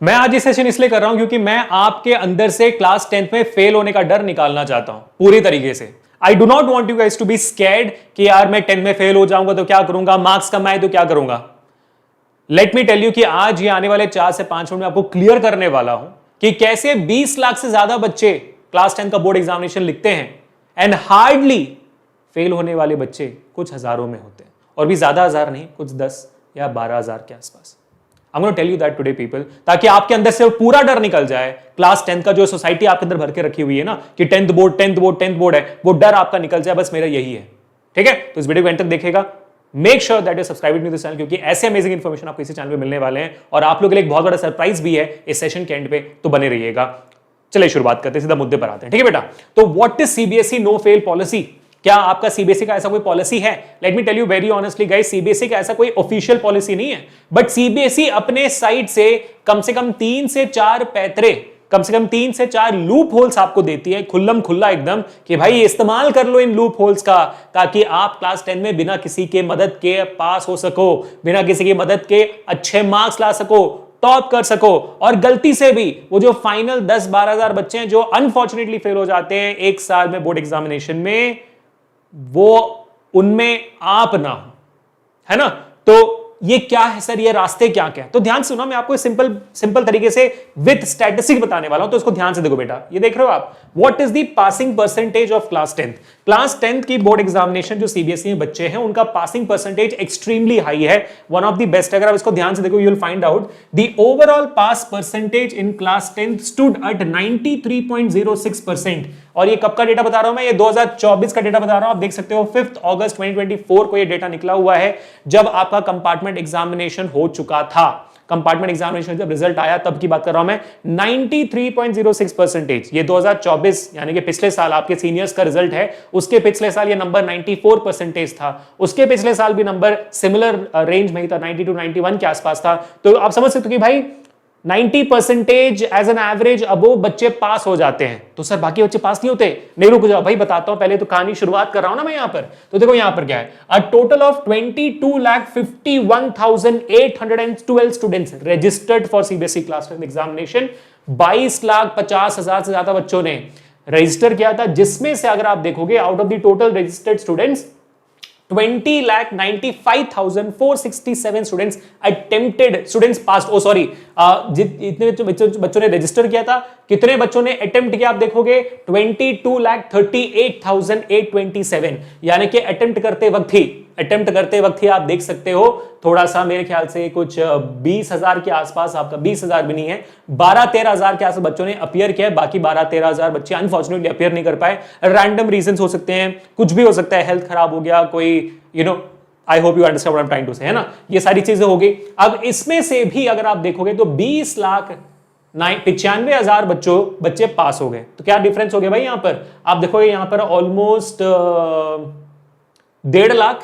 मैं आज ये सेशन इसलिए कर रहा हूं क्योंकि मैं आपके अंदर से क्लास 10th में फेल होने का डर निकालना चाहता हूं पूरी तरीके से। I do not want you guys to be scared कि यार मैं 10th में फेल हो जाऊंगा तो क्या करूंगा, मार्क्स कम आए तो क्या करूंगा। लेट मी टेल यू कि आज ये आने वाले 4 से 5 मिनट में आपको क्लियर करने वाला हूं कि कैसे 20 लाख से ज्यादा बच्चे क्लास 10 का बोर्ड एग्जामिनेशन लिखते हैं एंड हार्डली फेल होने वाले बच्चे कुछ हजारों में होते हैं, और भी ज्यादा हजार नहीं, कुछ 10 या 12,000 के आसपास। I'm going to tell you that today people, ताकि आपके अंदर से पूरा डर निकल जाए। क्लास 10 का जो सोसाइटी आपके अंदर भर के रखी हुई है ना कि 10th बोर्ड है, वो डर आपका निकल जाए। बस मेरा यही है, ठीक है। तो इस वीडियो को एंड तक देखिएगा। Make sure that you subscribe to this channel, क्योंकि ऐसे अमेजिंग इन्फॉर्मेशन आपको इसी चैनल पे मिलने वाले हैं और आप लोगों के लिए एक बहुत बड़ा सरप्राइज भी है इस सेशन के एंड पे, तो बने रहिएगा। चलिए शुरुआत करते हैं, सीधा मुद्दे पर आते हैं, ठीक है बेटा। तो what is CBSE no fail policy? क्या आपका सीबीएसई का ऐसा कोई पॉलिसी है? Let me tell you very honestly guys, CBSE का ऐसा कोई ऑफिशियल पॉलिसी नहीं है, बट सीबीएसई अपने साइड से कम 3 से 4 पैतरे, कम से कम 3 से 4 लूप होल्स आपको देती है, खुल्लम खुल्ला एकदम, कि भाई इस्तेमाल कर लो इन लूप होल्स का, ताकि आप क्लास 10 में बिना किसी के मदद के पास हो सको, बिना किसी की मदद के अच्छे मार्क्स ला सको, टॉप कर सको। और गलती से भी वो जो फाइनल 10-12 हजार बच्चे हैं जो अनफॉर्चुनेटली फेल हो जाते हैं एक साल में बोर्ड एग्जामिनेशन में, वो उनमें आप ना हो, है ना। तो ये क्या है सर, ये रास्ते क्या क्या है? तो ध्यान सुनो, मैं आपको सिंपल तरीके से विद स्टैटिस्टिक बताने वाला हूं, तो इसको ध्यान से देखो बेटा। ये देख रहे हो आप, what is the passing percentage of class 10th? Class 10th की बोर्ड एग्जामिनेशन जो सीबीएसई में बच्चे हैं उनका पासिंग परसेंटेज एक्सट्रीमली हाई है, वन ऑफ द बेस्ट। अगर आप इसको ध्यान से देखो, you will find out the overall pass percentage in class 10th stood at 93.06%। और ये कब का डेटा बता रहा हूं मैं? ये 2024 का डेटा बता रहा हूं। आप देख सकते हो 5 अगस्त 2024 को ये डेटा निकला हुआ है, जब आपका कंपार्टमेंट एग्जामिनेशन हो चुका था। कंपार्टमेंट एग्जामिनेशन जब रिजल्ट आया तब की बात कर रहा हूं मैं। 93.06%, ये 2024 यानी कि पिछले साल आपके सीनियर्स का रिजल्ट है, उसके पिछले साल ये नंबर 94% था, उसके पिछले साल भी नंबर सिमिलर रेंज में ही था, 90 to 91 के आसपास था। तो आप समझ सकते हो कि भाई 90% एज एन एवरेज अबो बच्चे पास हो जाते हैं। तो सर बाकी बच्चे पास नहीं होते? नहीं, रुक जाओ भाई, बताता हूं। पहले तो कहानी शुरुआत कर रहा हूं ना मैं यहां पर। तो देखो यहां पर क्या है, a total of 22,51,812 students registered for CBSE class 10 examination. 22,50,000 से ज्यादा बच्चों ने रजिस्टर किया था, जिसमें से अगर आप देखोगे out of the total registered students 20,95,467 students attempted, students pass, oh sorry, इतने बच्चों ने रजिस्टर किया था, कितने बच्चों ने अटेम्प्ट किया आप देखोगे 22,38,827, यानी कि अटेम्प्ट करते वक्त ही आप देख सकते हो थोड़ा सा, मेरे ख्याल से कुछ 20,000 के आसपास, आपका 20,000 भी नहीं है, 12-13,000 के आसपास बच्चों ने अपीयर किया है। बाकी 12-13,000 बच्चे अनफॉर्चुनेटली अपीयर नहीं कर पाए। रैंडम रीजंस हो सकते हैं, कुछ भी हो सकता है, हेल्थ खराब हो गया, कोई I hope you understand what I am trying to say, है ना। ये सारी चीजें हो गई। अब इसमें से भी अगर आप देखोगे तो 20,95,000 बच्चे पास हो गए। तो क्या डिफरेंस हो गया भाई यहां पर? आप देखोगे यहां पर ऑलमोस्ट 1.5 लाख,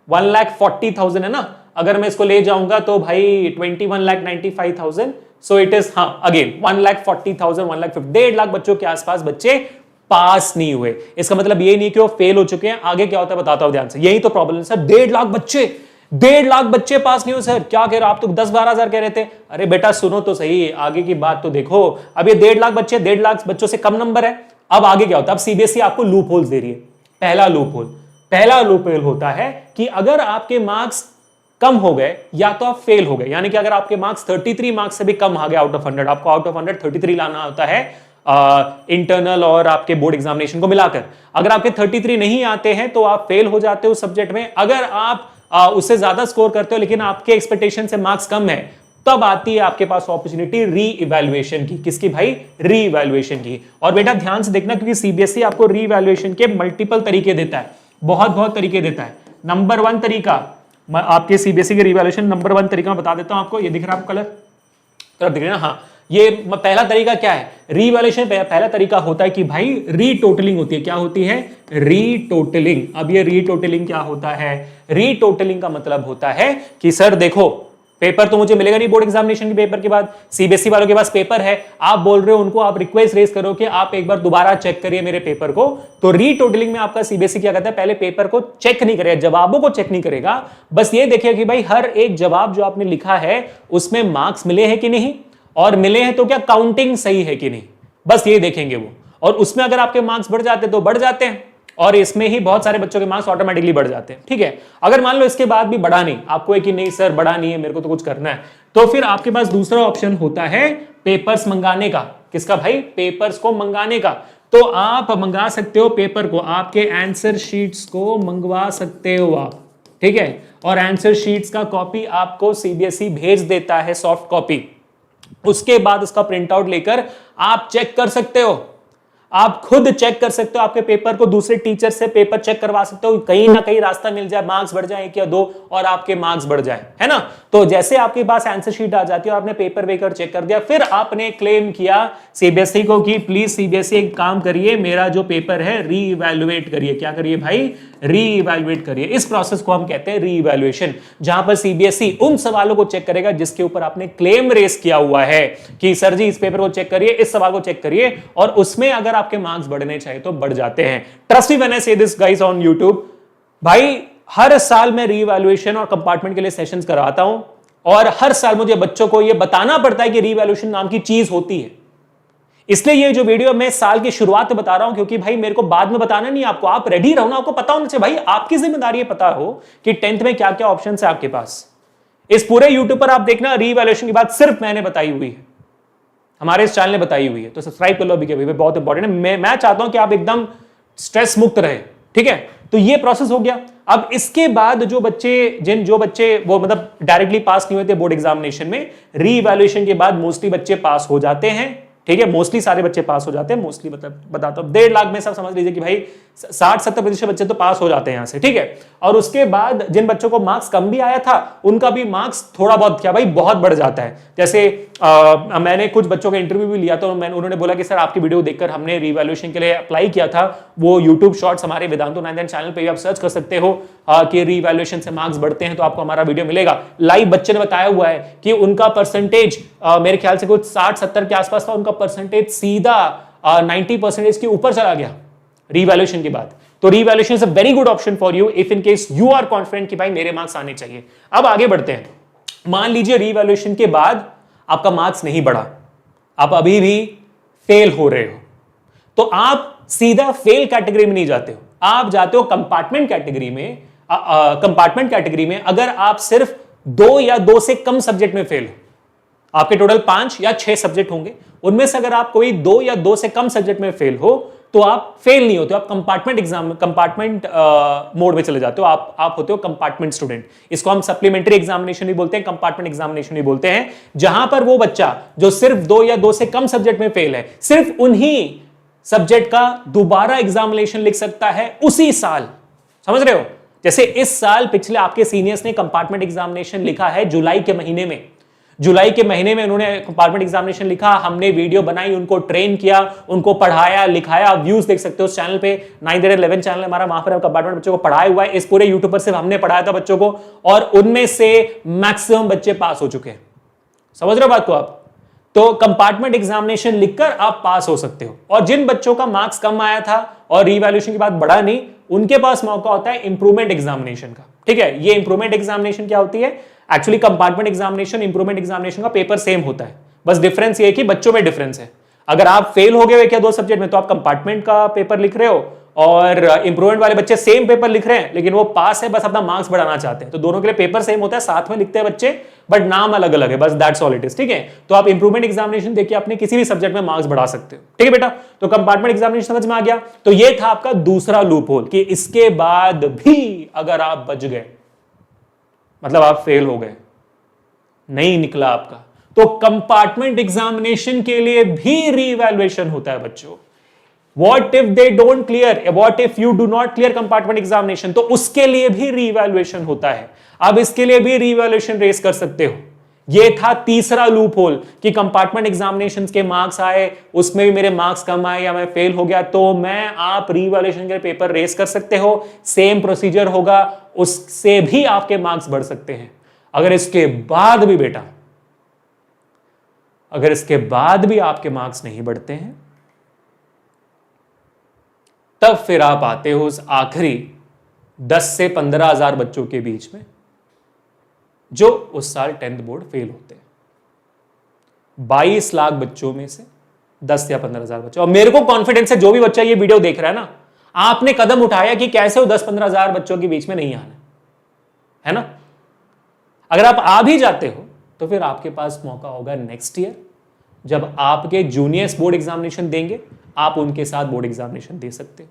1,40,000 है ना। अगर मैं इसको ले जाऊंगा तो भाई 21,95,000, सो इट इज, हाँ अगेन 1,40,000, 1,50,000, 1.5 लाख बच्चों के आसपास बच्चे पास नहीं हुए। इसका मतलब ये नहीं कि वो फेल हो चुके हैं। आगे क्या होता है बताता हूं ध्यान से। यही तो प्रॉब्लम है सर, 1.5 लाख बच्चे पास नहीं हुए सर। क्या कह रहे हो आप? तो 10-12 हजार कह रहे थे। अरे बेटा सुनो तो सही, आगे की बात तो देखो। अब ये 1.5 लाख बच्चे, 1.5 लाख बच्चों से कम नंबर है। अब आगे क्या होता है? अब सीबीएसई आपको लूप होल्स दे रही है। पहला लूप होल होता है कि अगर आपके मार्क्स कम हो गए या तो आप फेल हो गए, यानी कि अगर आपके मार्क्स 33 मार्क्स से भी कम आ गए आउट ऑफ 100, आपको आउट ऑफ 100 33 लाना होता है इंटरनल और आपके बोर्ड एग्जामिनेशन को मिलाकर। अगर आपके 33 नहीं आते हैं तो आप फेल हो जाते हो उस सब्जेक्ट में। अगर आप उससे ज्यादा स्कोर करते हो लेकिन आपके एक्सपेक्टेशन से मार्क्स कम है, तब आती है आपके पास अपॉर्चुनिटी री इवैल्यूएशन की। किसकी भाई? री इवैल्यूएशन की। और बेटा ध्यान से देखना, क्योंकि सीबीएसई आपको री इवैल्यूएशन के मल्टीपल तरीके देता है, बहुत तरीके देता है। नंबर 1 तरीका, आपके सीबीएसई के रिवैल्यूएशन नंबर 1 तरीका बता देता हूं आपको। ये दिख रहा है आपको कलर, तरफ दिख रहा है ना? हाँ, ये पहला तरीका क्या है? रीवैल्यूएशन पहला तरीका होता है कि भाई रीटोटलिंग होती है। क्या होती है? रीटोटलिंग। अब ये रीटोटलिंग क्या होता है? रीटोटलिंग का मतलब होता है कि सर देखो, पेपर तो मुझे मिलेगा नहीं बोर्ड एग्जामिनेशन के पेपर के बाद, सीबीएसई वालों के पास पेपर है, आप बोल रहे हो उनको, आप रिक्वेस्ट रेज करो कि आप एक बार दोबारा चेक करिए मेरे पेपर को। तो रीटोटलिंग में आपका सीबीएसई क्या करता है? पहले पेपर को चेक नहीं करेगा, जवाबों को चेक नहीं करेगा, बस ये देखिए कि भाई हर एक जवाब जो आपने लिखा है उसमें मार्क्स मिले हैं कि नहीं, और मिले हैं तो क्या काउंटिंग सही है कि नहीं, बस ये देखेंगे वो। और उसमें अगर आपके मार्क्स बढ़ जाते तो बढ़ जाते हैं, और इसमें ही बहुत सारे बच्चों के मार्क्स ऑटोमेटिकली बढ़ जाते हैं। ठीक है, अगर मान लो इसके बाद भी बढ़ा नहीं, आपको है कि नहीं सर बढ़ा नहीं है, मेरे को तो कुछ करना है, तो फिर आपके पास दूसरा ऑप्शन होता है पेपर्स मंगाने का। किसका भाई? पेपर्स को मंगाने का। तो आप मंगा सकते हो पेपर को, आपके आंसर शीट्स को मंगवा सकते हो आप। ठीक है, और आंसर शीट्स का कॉपी आपको सीबीएसई भेज देता है, सॉफ्ट कॉपी। उसके बाद उसका प्रिंट आउट लेकर आप चेक कर सकते हो, आप खुद चेक कर सकते हो आपके पेपर को, दूसरे टीचर से पेपर चेक करवा सकते हो, कहीं ना कहीं रास्ता मिल जाए, मार्क्स बढ़ जाए 1 या 2 और आपके मार्क्स बढ़ जाए, है ना। तो जैसे आपके पास आंसर शीट आ जाती है और आपने पेपर वेकर चेक कर दिया, फिर आपने क्लेम किया सीबीएसई को कि प्लीज सीबीएसई एक काम करिए, मेरा जो पेपर है रीइवैल्यूएट करिए। क्या करिए भाई? रीइवैल्यूएट करिए। इस प्रोसेस को हम कहते हैं रीइवैल्यूएशन, जहां पर सीबीएसई उन सवालों को चेक करेगा जिसके ऊपर आपने क्लेम रेस किया हुआ है कि सर जी इस पेपर को चेक करिए, इस सवाल को चेक करिए, और उसमें अगर आपके मार्क्स बढ़ने चाहिए तो बढ़ जाते हैं। ट्रस्ट मी व्हेन आई से दिस गाइस ऑन यूट्यूब। भाई हर साल मैं रीइवैल्यूएशन और कंपार्टमेंट के लिए सेशंस कराता हूं, और हर साल मुझे बच्चों को यह बताना पड़ता है कि रीइवैल्यूएशन नाम की चीज होती है। इसलिए ये जो वीडियो मैं साल की शुरुआत में बता रहा हूं, क्योंकि भाई मेरे को बाद में बताना नहीं, आपको आप रेडी रहो ना, आपको पता होना चाहिए भाई, आपकी जिम्मेदारी है पता हो कि 10th में क्या क्या ऑप्शन है आपके पास। इस पूरे यूट्यूब पर आप देखना रीइवैल्यूएशन की बात सिर्फ मैंने बताई हुई है, हमारे इस चैनल ने बताई हुई है, तो सब्सक्राइब कर लो अभी के अभी, बहुत इंपॉर्टेंट है। मैं चाहता हूं कि आप एकदम स्ट्रेस मुक्त रहे। ठीक है, तो ये प्रोसेस हो गया। अब इसके बाद जो बच्चे वो मतलब डायरेक्टली पास नहीं हुए थे बोर्ड एग्जामिनेशन में, रीइवैल्यूएशन के बाद मोस्टली बच्चे पास हो जाते हैं। ठीक है, मोस्टली सारे बच्चे पास हो जाते हैं, मोस्टली मतलब बताता हूं 1.5 लाख में सब समझ लीजिए कि भाई 60-70% बच्चे तो पास हो जाते हैं यहां से। ठीक है, और उसके बाद जिन बच्चों को मार्क्स कम भी आया था उनका भी मार्क्स थोड़ा बहुत क्या भाई बहुत बढ़ जाता है। जैसे मैंने कुछ बच्चों का इंटरव्यू भी लिया था, उन्होंने बोला कि सर आपकी वीडियो देखकर हमने रीवैल्यूएशन के लिए अप्लाई किया था, वो यूट्यूब शॉर्ट्स हमारे वेदांतो 9 चैनल पर आप सर्च कर सकते हो कि रीवैल्यूएशन से मार्क्स बढ़ते हैं, तो आपको हमारा वीडियो मिलेगा। लाइव बच्चे ने बताया हुआ है कि उनका परसेंटेज मेरे ख्याल से कुछ 60-70 के आसपास था, उनका परसेंटेज सीधा 90% के ऊपर चला गया रीवैल्यूएशन के बाद। तो revaluation is a very good option for you if in case you are confident कि भाई मेरे मार्क्स आने चाहिए। अब आगे बढ़ते हैं। मान लीजिए रीवैल्यूएशन के बाद आपका मार्क्स नहीं बढ़ा, आप अभी भी फेल हो रहे हो, तो आप सीधा फेल कैटेगरी में नहीं जाते हो, आप जाते हो कंपार्टमेंट कैटेगरी में। कंपार्टमेंट कैटेगरी में अगर आप सिर्फ 2 या 2 से कम सब्जेक्ट में फेल हो, आपके टोटल 5 या 6 सब्जेक्ट होंगे, उनमें से अगर आप कोई 2 या 2 से कम सब्जेक्ट में फेल हो तो आप फेल नहीं होते, आप कंपार्टमेंट मोड में चले जाते हो, आप होते हो कंपार्टमेंट स्टूडेंट। इसको हम सप्लीमेंट्री एग्जामिनेशन भी बोलते हैं, कंपार्टमेंट एग्जामिनेशन भी बोलते हैं, जहां पर वो बच्चा जो सिर्फ 2 या 2 से कम सब्जेक्ट में फेल है, सिर्फ उन्हीं सब्जेक्ट का दोबारा एग्जामिनेशन लिख सकता है उसी साल। समझ रहे हो? जैसे इस साल पिछले आपके सीनियर्स ने कंपार्टमेंट एग्जामिनेशन लिखा है जुलाई के महीने में, जुलाई के महीने में उन्होंने कंपार्टमेंट एग्जामिनेशन लिखा, हमने वीडियो बनाई, उनको ट्रेन किया, उनको पढ़ाया लिखाया। व्यूज देख सकते हो उस चैनल पे, 911 चैनल हमारा, वहां पर कंपार्टमेंट बच्चों को पढ़ाया हुआ है। इस पूरे यूट्यूब पर सिर्फ हमने पढ़ाया था बच्चों को, और उनमें से मैक्सिमम बच्चे पास हो चुके हैं। समझ रहे हो बात को आप? तो कंपार्टमेंट एग्जामिनेशन लिखकर आप पास हो सकते हो। और जिन बच्चों का मार्क्स कम आया था और रीवैल्यूएशन के बाद बढ़ा नहीं, उनके पास मौका होता है इंप्रूवमेंट एग्जामिनेशन का। ठीक है, ये इंप्रूवमेंट एग्जामिनेशन क्या होती है? Actually compartment examination improvement examination का पेपर सेम होता है, बस डिफरेंस ये है कि बच्चों में डिफरेंस है। अगर आप फेल हो गए क्या 2 सब्जेक्ट में, तो आप कंपार्टमेंट का पेपर लिख रहे हो, और इंप्रूवमेंट वाले बच्चे सेम पेपर लिख रहे हैं लेकिन वो पास है, बस अपना मार्क्स बढ़ाना चाहते हैं। तो दोनों के लिए पेपर सेम होता है, साथ में लिखते हैं बच्चे, बट नाम अलग अलग है, बस दैट्स ऑल इट इज। ठीक है, तो आप इंप्रूवमेंट एग्जामिनेशन देखिए अपने किसी भी सब्जेक्ट में मार्क्स बढ़ा सकते हो। ठीक है बेटा, तो कंपार्टमेंट एग्जामिनेशन समझ में आ गया। तो ये था आपका दूसरा लूप होल कि इसके बाद भी अगर आप बच गए, मतलब आप फेल हो गए, नहीं निकला आपका, तो कंपार्टमेंट एग्जामिनेशन के लिए भी रीइवैल्यूएशन होता है बच्चों। What if they don't clear? What if you do not clear compartment examination? तो उसके लिए भी रीइवैल्यूएशन होता है। अब इसके लिए भी रीइवैल्यूएशन रेस कर सकते हो। ये था तीसरा लूप होल कि कंपार्टमेंट एग्जामिनेशन के मार्क्स आए, उसमें भी मेरे मार्क्स कम आए या मैं फेल हो गया, तो मैं आप रीइवैल्यूएशन के पेपर रेस कर सकते हो। सेम प्रोसीजर होगा, उससे भी आपके मार्क्स बढ़ सकते हैं। अगर इसके बाद भी बेटा, अगर इसके बाद भी आपके मार्क्स नहीं बढ़ते हैं, तब फिर आप आते हो उस आखिरी 10 से 15,000 बच्चों के बीच में जो उस साल 10th बोर्ड फेल होते हैं। 22 लाख बच्चों में से 10 या 15,000 बच्चे, और मेरे को कॉन्फिडेंस है जो भी बच्चा ये वीडियो देख रहा है ना, आपने कदम उठाया कि कैसे वो 10-15,000 बच्चों के बीच में नहीं आना है ना। अगर आप आ भी जाते हो तो फिर आपके पास मौका होगा नेक्स्ट ईयर, जब आपके जूनियर्स बोर्ड एग्जामिनेशन देंगे, आप उनके साथ बोर्ड एग्जामिनेशन दे सकते हो,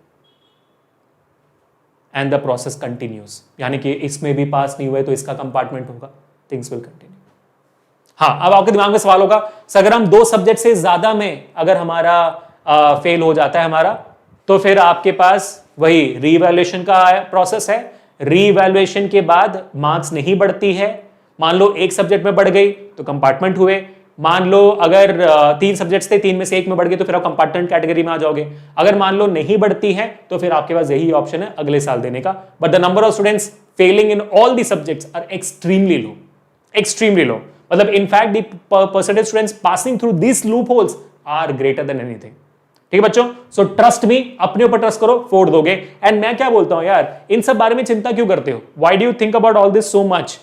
एंड द प्रोसेस कंटिन्यूज। यानी कि इसमें भी पास नहीं हुए तो इसका कंपार्टमेंट होगा, थिंग्स विल कंटिन्यू। हाँ, अब आपके दिमाग में सवाल होगा, अगर हम 2 सब्जेक्ट से ज्यादा में अगर हमारा फेल हो जाता है हमारा, तो फिर आपके पास वही रीवैल्यूएशन का प्रोसेस है। रीवैल्यूएशन के बाद मार्क्स नहीं बढ़ती है। मान लो एक सब्जेक्ट में बढ़ गई तो कंपार्टमेंट हुए, मान लो अगर 3 सब्जेक्ट्स थे, 3 में से 1 में बढ़ गए तो फिर आप कंपार्टमेंट कैटेगरी में आ जाओगे। अगर मान लो नहीं बढ़ती है तो फिर आपके पास यही ऑप्शन है अगले साल देने का। But the number of students failing in all the subjects are extremely low, extremely low. मतलब in fact the percentage students passing through this loopholes are greater then anything. ठीक है बच्चों, सो ट्रस्ट मी, अपने ऊपर trust करो, फोड़ दोगे। And मैं क्या बोलता हूं यार, इन सब बारे में चिंता क्यों करते हो? Why do you think about all this so much?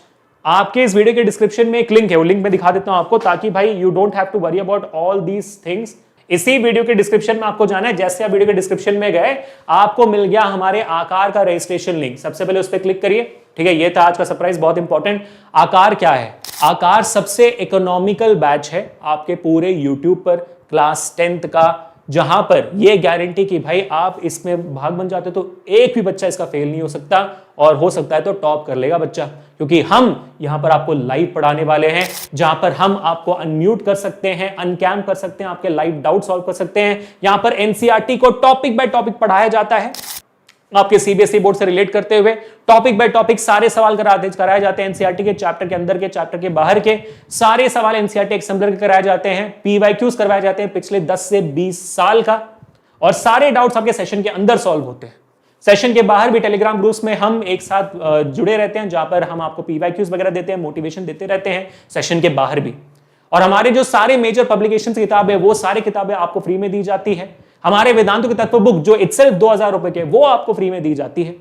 आपके इस वीडियो के डिस्क्रिप्शन में एक लिंक है, वो लिंक मैं दिखा देता हूं आपको, ताकि भाई you don't have to worry about all these things. इसी वीडियो के डिस्क्रिप्शन में आपको जाना है। जैसे आप वीडियो के डिस्क्रिप्शन में गए, आपको मिल गया हमारे आकार का रजिस्ट्रेशन लिंक। सबसे पहले उस पर क्लिक करिए। ठीक है, ये था आज का सरप्राइज, बहुत इंपॉर्टेंट। आकार क्या है? आकार सबसे इकोनॉमिकल बैच है आपके पूरे YouTube पर, क्लास 10th का, जहां पर ये गारंटी कि भाई आप इसमें भाग बन जाते तो एक भी बच्चा इसका फेल नहीं हो सकता, और हो सकता है तो टॉप कर लेगा बच्चा, क्योंकि हम यहां पर आपको लाइव पढ़ाने वाले हैं, जहां पर हम आपको अनम्यूट कर सकते हैं, अनकैम कर सकते हैं, आपके लाइव डाउट सॉल्व कर सकते हैं। यहां पर एनसीईआरटी को टॉपिक बाय टॉपिक पढ़ाया जाता है, आपके सीबीएसई बोर्ड से रिलेट करते हुए टॉपिक बाय टॉपिक सारे सवाल कराए जाते हैं। एनसीईआरटी के चैप्टर के अंदर के, चैप्टर के बाहर के सारे सवाल एनसीईआरटी एग्जामिनर के कराए जाते हैं। पीवाईक्यूज करवाए जाते हैं पिछले 10 से 20 साल का, और सारे डाउट्स आपके सेशन के अंदर सॉल्व होते हैं। सेशन के बाहर भी टेलीग्राम ग्रुप्स में हम एक साथ जुड़े रहते हैं, जहां पर हम आपको पीवाईक्यूज वगैरह देते हैं, मोटिवेशन देते रहते हैं सेशन के बाहर भी। और हमारे जो सारे मेजर पब्लिकेशन की किताब है, वो सारी किताबें आपको फ्री में दी जाती है। हमारे वेदांतों की तत्व बुक जो इटसेल्फ 2000 रुपए के, वो आपको फ्री में दी जाती है।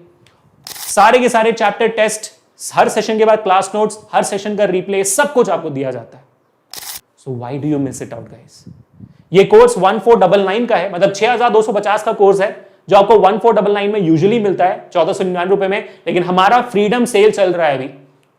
सारे के सारे चैप्टर टेस्ट, हर सेशन के बाद क्लास नोट्स, हर सेशन का रिप्ले, सब कुछ आपको दिया जाता है। So why do you miss it out guys? ये कोर्स 1499 का है, मतलब 6250 का कोर्स है, जो आपको 1499 में यूजुअली मिलता है 1499 रुपए में। लेकिन हमारा फ्रीडम सेल चल रहा है अभी,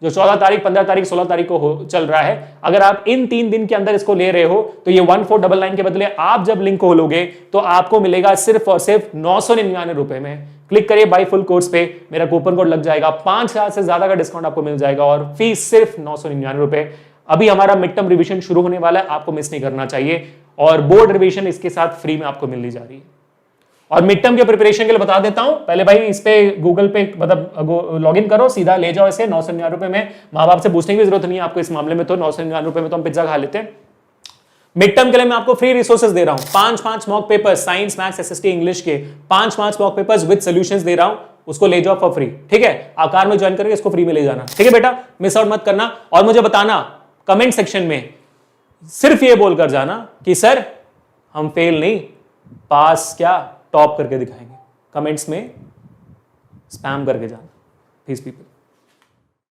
जो 14 तारीख, 15 तारीख, 16 तारीख को चल रहा है। अगर आप इन 3 दिन के अंदर इसको ले रहे हो तो ये 1499 के बदले आप जब लिंक खोलोगे तो आपको मिलेगा सिर्फ और सिर्फ 999 रुपए में। क्लिक करिए बाय फुल कोर्स पे, मेरा कूपन कोड लग जाएगा, 5000 से ज्यादा का डिस्काउंट आपको मिल जाएगा, और फीस सिर्फ 999 रुपए। अभी हमारा मिड टर्म रिविजन शुरू होने वाला है, आपको मिस नहीं करना चाहिए, और बोर्ड रिविजन इसके साथ फ्री में आपको मिलने जा रही है। और मिड टर्म के प्रिपरेशन के लिए बता देता हूं, पहले भाई इस पे गूगल पे मतलब लॉग इन करो, सीधा ले जाओ इसे 999 रुपए में। माँ बाप से पूछने की जरूरत नहीं है आपको इस मामले में, तो 999 रुपए में तो हम पिज्जा खा लेते हैं। मिड टर्म के लिए मैं आपको फ्री रिसोर्सेज दे रहा हूं, 5 mock papers, science, maths, SST, English के 5 मॉक पेपर्स विद सॉल्यूशंस दे रहा हूं, उसको ले जाओ फॉर फ्री। ठीक है, आकार में ज्वाइन करके इसको फ्री में ले जाना। ठीक है बेटा, मिस आउट मत करना। और मुझे बताना कमेंट सेक्शन में, सिर्फ ये बोलकर जाना कि सर हम फेल नहीं, पास क्या टॉप करके दिखाएंगे। कमेंट्स में स्पैम करके जाना। Please people.